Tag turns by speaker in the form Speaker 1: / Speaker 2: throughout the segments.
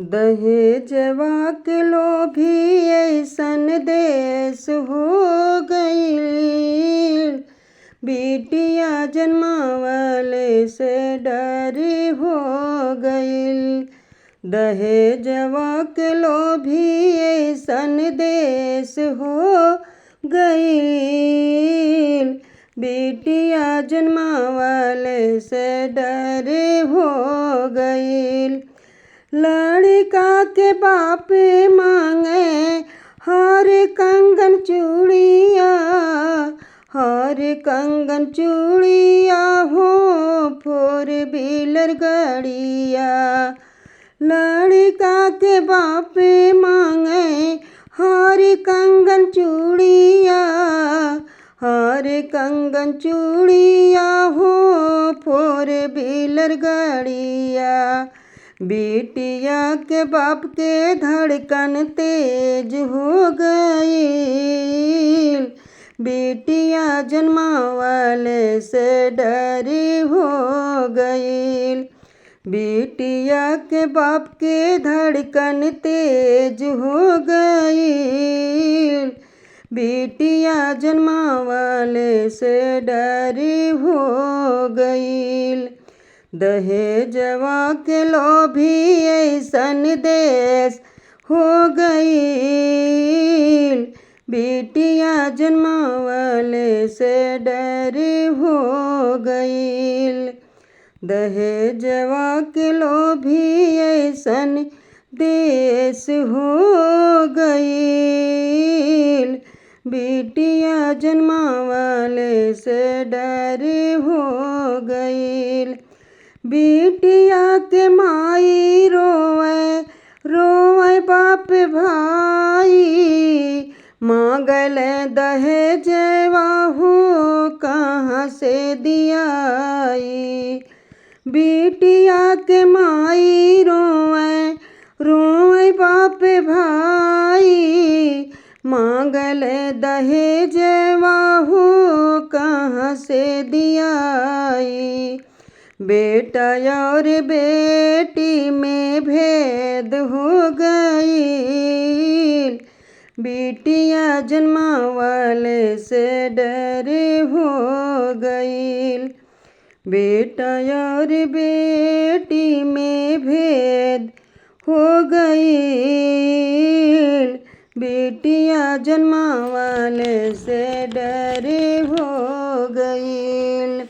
Speaker 1: दहेजवा के लोभी ऐसन देश हो गईल। बिटिया जन्मावले से डरी हो गईल। दहेजवा के लोभी ऐसन देश हो गईल। बिटिया जन्मावले से डरे हो गईल। लड़का के बाप मांगे हार कंगन चूड़िया, हार कंगन चूड़िया हो फोर व्हीलर गाड़िया। लड़का के बाप मांगे हार कंगन चूड़िया, हार कंगन चूड़िया हो फोर व्हीलर गाड़िया। बिटिया के बाप के धड़कन तेज हो गईल। बिटिया जन्मावले से डरी हो गईल। बिटिया के बाप के धड़कन तेज हो गईल। बिटिया जन्मावले से डरी हो गईल। दहेजवा के लोभी ऐसन देश हो गईल। बिटिया जन्मावले से डरी हो गईल। दहेजवा के लोभी ऐसन देश हो गईल। बिटिया जन्मावले से डरी हो गईल। बिटिया के माई रोवे रोवे बाप भाई। मांगल दहेजवा हो कहाँ से दियाई। बिटिया के माई रोवे रोवे बाप भाई। मांगल दहेजवा हो कहाँ से दियाई। बेटा और बेटी में भेद हो गईल। बिटिया जन्मावले से डरे हो गईल। बेटा और बेटी में भेद हो गईल। बिटिया जन्मावले से डरे हो गईल।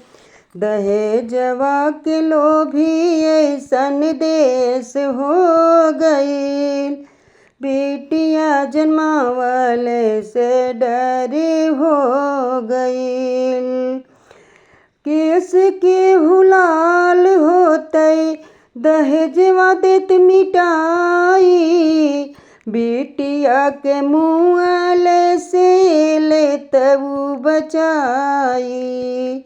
Speaker 1: दहेजवा के लोभी ऐसन देश हो गईल। बिटिया जन्मावले से डरे हो गईल। केस के हुलाल होते दहेजवा देत मिटाई। बिटिया के मुँहले से लेत उ बचाई।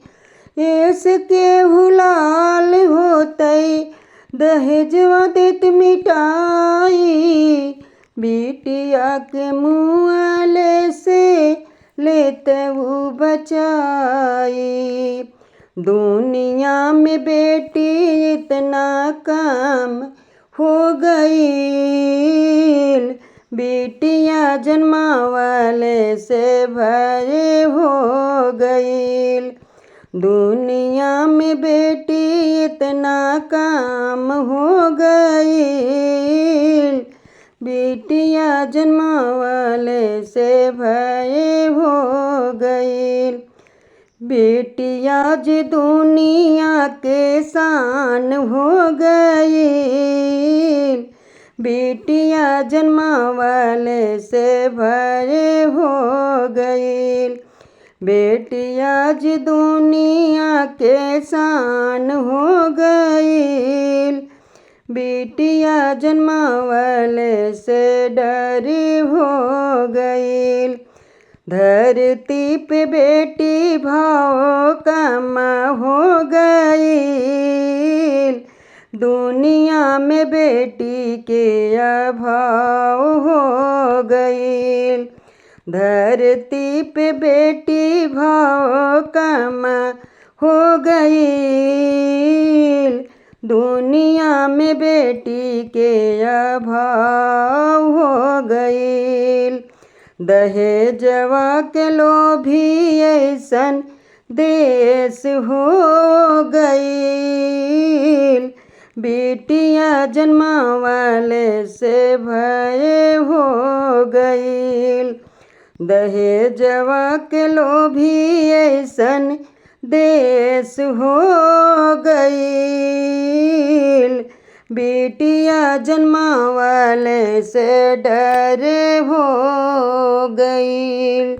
Speaker 1: इसके हुलाल होते दहेजवा देत मिटाई। बिटिया के मुँहले से लेत उ बचाई। दुनिया में बेटी इतना कम हो गईल। बिटिया जन्मावले से भरे हो गईल। दुनिया में बेटी इतना काम हो गईल। बिटिया जन्मावले से भये हो गईल। बिटिया जे दुनिया के शान हो गईल। बिटिया जन्मावले से भये हो गईल। बेटिया जी दुनिया के शान हो गईल। बिटिया जन्मावले से डरी हो गईल। धरती पे बेटी भाव कम हो गईल। दुनिया में बेटी के अभाव हो गईल। धरती पे बेटी भाव कम हो गईल। दुनिया में बेटी के अभाव हो गईल। दहेजवा के लोभी ऐसन देश हो गईल। बेटियां जन्मावले से भय हो गईल। दहेजवा के लोभी ऐसन देश हो गईल। बेटियां जन्मावले से डर हो गईल।